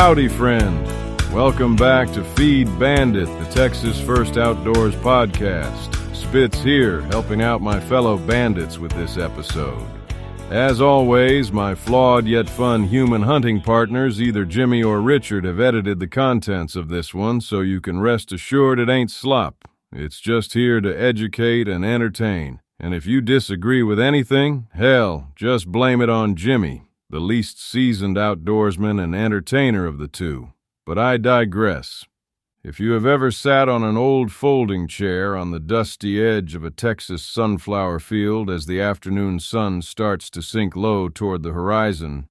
Howdy, friend. Welcome back to Feed Bandit, the Texas First Outdoors podcast. Spitz here, helping out my fellow bandits with this episode. As always, my flawed yet fun human hunting partners, either Jimmy or Richard, have edited the contents of this one, so you can rest assured it ain't slop. It's just here to educate and entertain. And if you disagree with anything, hell, just blame it on Jimmy, the least seasoned outdoorsman and entertainer of the two. But I digress. If you have ever sat on an old folding chair on the dusty edge of a Texas sunflower field as the afternoon sun starts to sink low toward the horizon,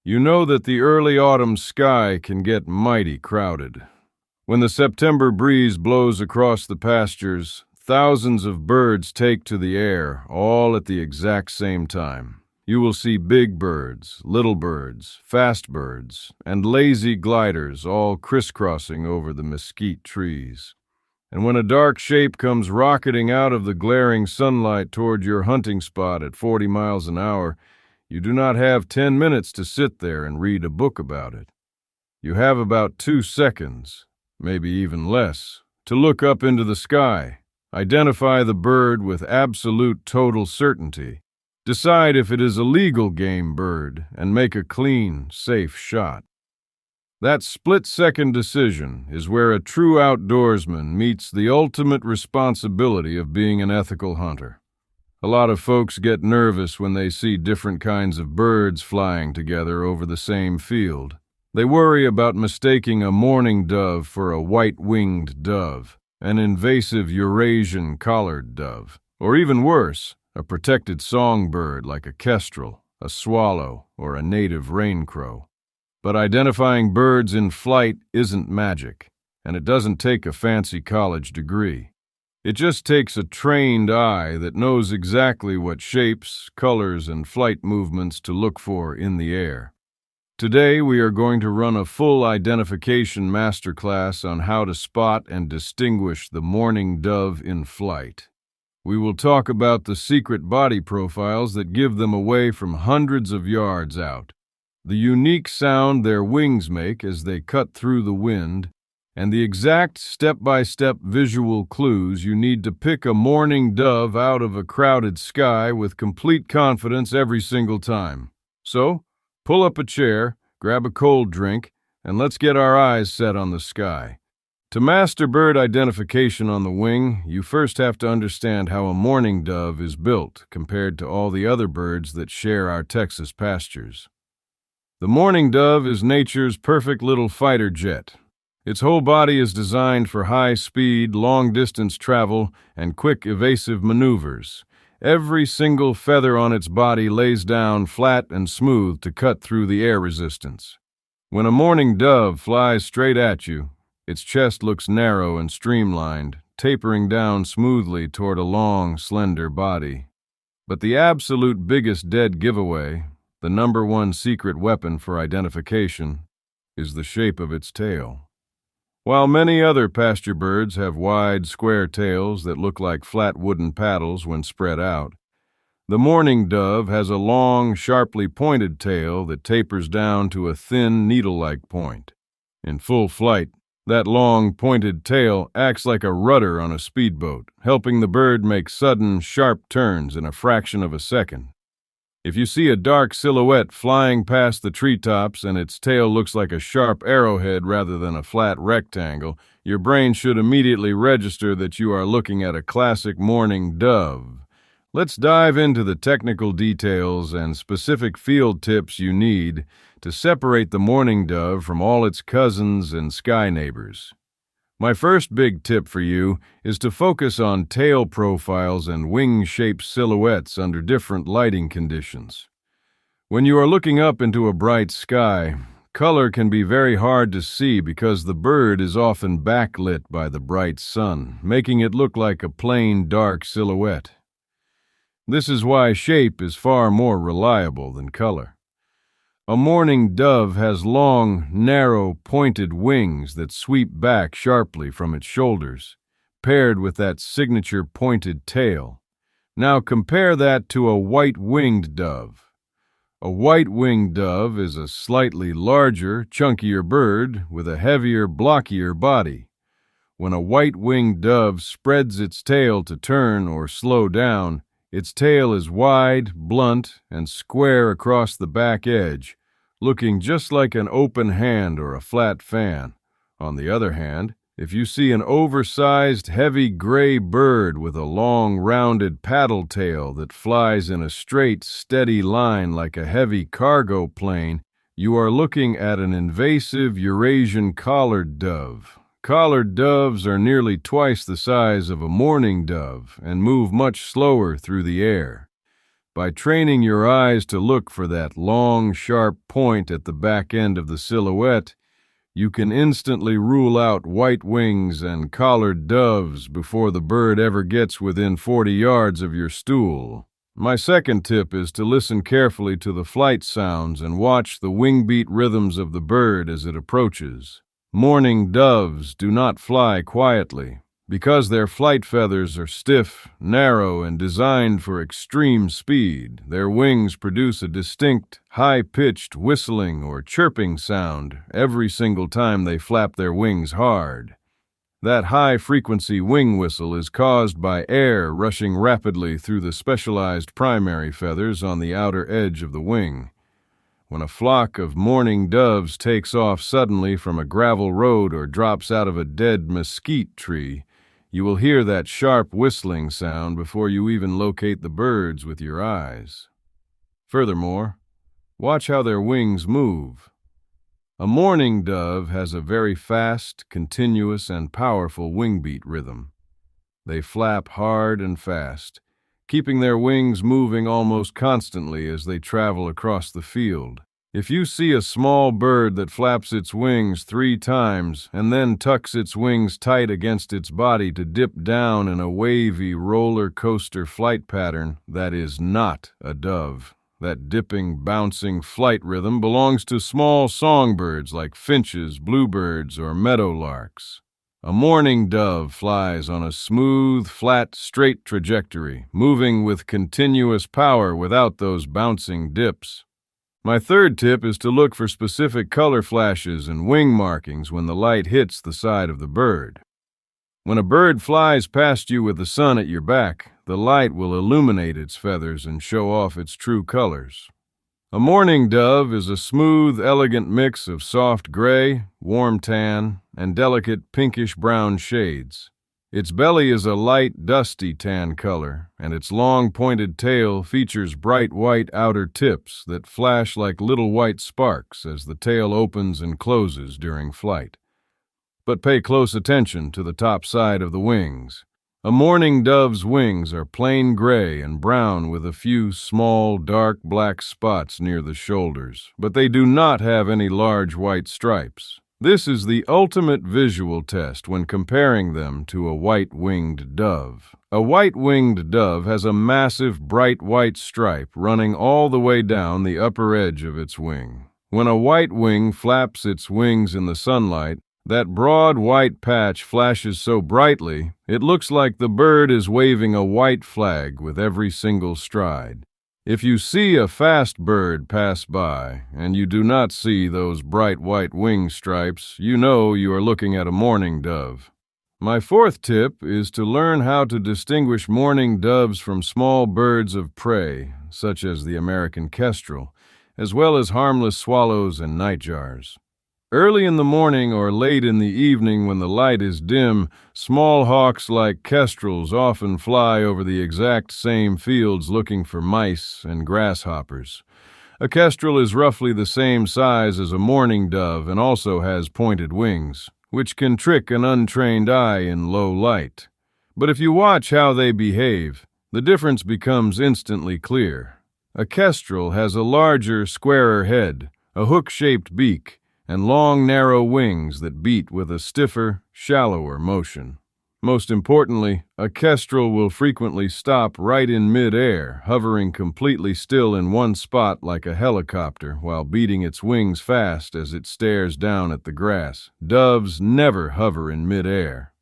you know that the early autumn sky can get mighty crowded. When the September breeze blows across the pastures, thousands of birds take to the air, all at the exact same time. You will see big birds, little birds, fast birds, and lazy gliders all crisscrossing over the mesquite trees. And when a dark shape comes rocketing out of the glaring sunlight toward your hunting spot at 40 miles an hour, you do not have 10 minutes to sit there and read a book about it. You have about 2 seconds, maybe even less, to look up into the sky, identify the bird with absolute total certainty, decide if it is a legal game bird, and make a clean, safe shot. That split-second decision is where a true outdoorsman meets the ultimate responsibility of being an ethical hunter. A lot of folks get nervous when they see different kinds of birds flying together over the same field. They worry about mistaking a mourning dove for a white-winged dove, an invasive Eurasian collared dove, or even worse, a protected songbird like a kestrel, a swallow, or a native rain crow. But identifying birds in flight isn't magic, and it doesn't take a fancy college degree. It just takes a trained eye that knows exactly what shapes, colors, and flight movements to look for in the air. Today we are going to run a full identification masterclass on how to spot and distinguish the mourning dove in flight. We will talk about the secret body profiles that give them away from hundreds of yards out, the unique sound their wings make as they cut through the wind, and the exact step-by-step visual clues you need to pick a mourning dove out of a crowded sky with complete confidence every single time. So, pull up a chair, grab a cold drink, and let's get our eyes set on the sky. To master bird identification on the wing, you first have to understand how a mourning dove is built compared to all the other birds that share our Texas pastures. The mourning dove is nature's perfect little fighter jet. Its whole body is designed for high speed, long-distance travel, and quick evasive maneuvers. Every single feather on its body lays down flat and smooth to cut through the air resistance. When a mourning dove flies straight at you, its chest looks narrow and streamlined, tapering down smoothly toward a long, slender body. But the absolute biggest dead giveaway, the number one secret weapon for identification, is the shape of its tail. While many other pasture birds have wide, square tails that look like flat wooden paddles when spread out, the mourning dove has a long, sharply pointed tail that tapers down to a thin, needle-like point. In full flight, that long, pointed tail acts like a rudder on a speedboat, helping the bird make sudden, sharp turns in a fraction of a second. If you see a dark silhouette flying past the treetops and its tail looks like a sharp arrowhead rather than a flat rectangle, your brain should immediately register that you are looking at a classic mourning dove. Let's dive into the technical details and specific field tips you need to separate the mourning dove from all its cousins and sky neighbors. My first big tip for you is to focus on tail profiles and wing-shaped silhouettes under different lighting conditions. When you are looking up into a bright sky, color can be very hard to see because the bird is often backlit by the bright sun, making it look like a plain, dark silhouette. This is why shape is far more reliable than color. A mourning dove has long, narrow, pointed wings that sweep back sharply from its shoulders, paired with that signature pointed tail. Now compare that to a white-winged dove. A white-winged dove is a slightly larger, chunkier bird with a heavier, blockier body. When a white-winged dove spreads its tail to turn or slow down, its tail is wide, blunt, and square across the back edge, looking just like an open hand or a flat fan. On the other hand, if you see an oversized, heavy gray bird with a long, rounded paddle tail that flies in a straight, steady line like a heavy cargo plane, you are looking at an invasive Eurasian collared dove. Collared doves are nearly twice the size of a mourning dove and move much slower through the air. By training your eyes to look for that long, sharp point at the back end of the silhouette, you can instantly rule out white wings and collared doves before the bird ever gets within 40 yards of your stool. My second tip is to listen carefully to the flight sounds and watch the wing beat rhythms of the bird as it approaches. Mourning doves do not fly quietly. Because their flight feathers are stiff, narrow, and designed for extreme speed, their wings produce a distinct, high-pitched whistling or chirping sound every single time they flap their wings hard. That high-frequency wing whistle is caused by air rushing rapidly through the specialized primary feathers on the outer edge of the wing. When a flock of mourning doves takes off suddenly from a gravel road or drops out of a dead mesquite tree, you will hear that sharp whistling sound before you even locate the birds with your eyes. Furthermore, watch how their wings move. A mourning dove has a very fast, continuous, and powerful wing beat rhythm. They flap hard and fast, keeping their wings moving almost constantly as they travel across the field. If you see a small bird that flaps its wings 3 times and then tucks its wings tight against its body to dip down in a wavy roller coaster flight pattern, that is not a dove. That dipping, bouncing flight rhythm belongs to small songbirds like finches, bluebirds, or meadowlarks. A mourning dove flies on a smooth, flat, straight trajectory, moving with continuous power without those bouncing dips. My third tip is to look for specific color flashes and wing markings when the light hits the side of the bird. When a bird flies past you with the sun at your back, the light will illuminate its feathers and show off its true colors. A mourning dove is a smooth, elegant mix of soft gray, warm tan, and delicate pinkish-brown shades. Its belly is a light, dusty tan color, and its long, pointed tail features bright white outer tips that flash like little white sparks as the tail opens and closes during flight. But pay close attention to the top side of the wings. A mourning dove's wings are plain gray and brown with a few small, dark black spots near the shoulders, but they do not have any large white stripes. This is the ultimate visual test when comparing them to a white-winged dove. A white-winged dove has a massive bright white stripe running all the way down the upper edge of its wing. When a white wing flaps its wings in the sunlight, that broad white patch flashes so brightly, it looks like the bird is waving a white flag with every single stride. If you see a fast bird pass by, and you do not see those bright white wing stripes, you know you are looking at a mourning dove. My fourth tip is to learn how to distinguish mourning doves from small birds of prey, such as the American kestrel, as well as harmless swallows and nightjars. Early in the morning or late in the evening when the light is dim, small hawks like kestrels often fly over the exact same fields looking for mice and grasshoppers. A kestrel is roughly the same size as a mourning dove and also has pointed wings, which can trick an untrained eye in low light. But if you watch how they behave, the difference becomes instantly clear. A kestrel has a larger, squarer head, a hook-shaped beak, and long, narrow wings that beat with a stiffer, shallower motion. Most importantly, a kestrel will frequently stop right in mid-air, hovering completely still in one spot like a helicopter while beating its wings fast as it stares down at the grass. Doves never hover in mid-air.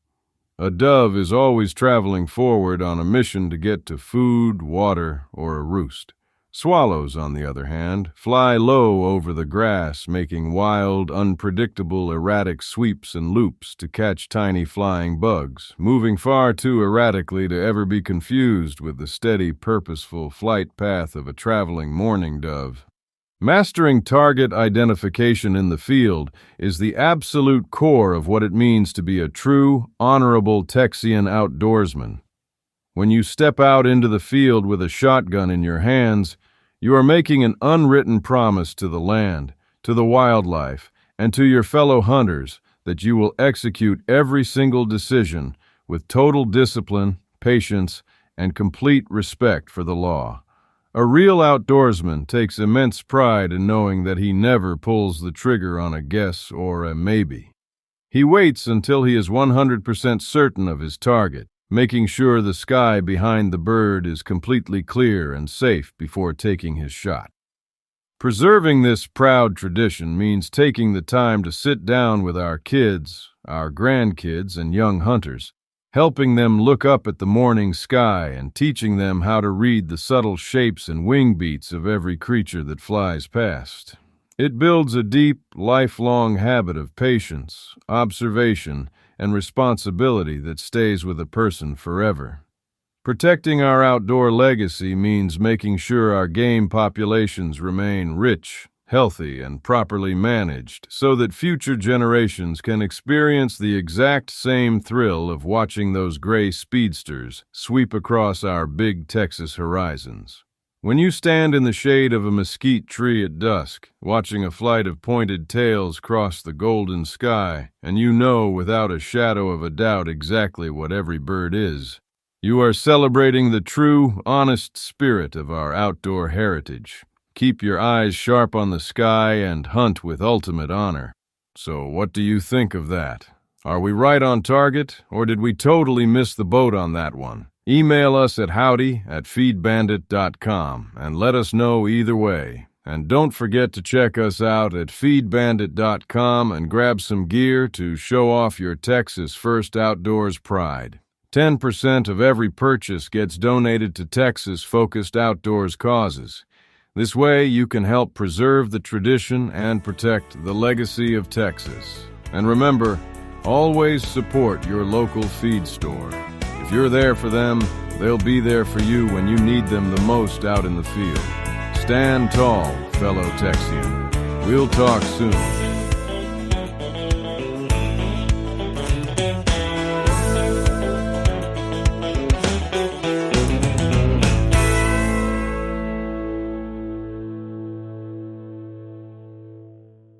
A dove is always traveling forward on a mission to get to food, water, or a roost. Swallows, on the other hand, fly low over the grass, making wild, unpredictable, erratic sweeps and loops to catch tiny flying bugs, moving far too erratically to ever be confused with the steady, purposeful flight path of a traveling mourning dove. Mastering target identification in the field is the absolute core of what it means to be a true, honorable Texian outdoorsman. When you step out into the field with a shotgun in your hands, you are making an unwritten promise to the land, to the wildlife, and to your fellow hunters that you will execute every single decision with total discipline, patience, and complete respect for the law. A real outdoorsman takes immense pride in knowing that he never pulls the trigger on a guess or a maybe. He waits until he is 100% certain of his target, making sure the sky behind the bird is completely clear and safe before taking his shot. Preserving this proud tradition means taking the time to sit down with our kids, our grandkids, and young hunters, helping them look up at the morning sky and teaching them how to read the subtle shapes and wing beats of every creature that flies past. It builds a deep, lifelong habit of patience, observation, and responsibility that stays with a person forever. Protecting our outdoor legacy means making sure our game populations remain rich, healthy, and properly managed so that future generations can experience the exact same thrill of watching those gray speedsters sweep across our big Texas horizons. When you stand in the shade of a mesquite tree at dusk, watching a flight of pointed tails cross the golden sky, and you know without a shadow of a doubt exactly what every bird is, you are celebrating the true, honest spirit of our outdoor heritage. Keep your eyes sharp on the sky and hunt with ultimate honor. So what do you think of that? Are we right on target, or did we totally miss the boat on that one? Email us at howdy@feedbandit.com and let us know either way. And don't forget to check us out at feedbandit.com and grab some gear to show off your Texas First Outdoors pride. 10% of every purchase gets donated to Texas-focused outdoors causes. This way, you can help preserve the tradition and protect the legacy of Texas. And remember, always support your local feed store. If you're there for them, they'll be there for you when you need them the most out in the field. Stand tall, fellow Texian. We'll talk soon.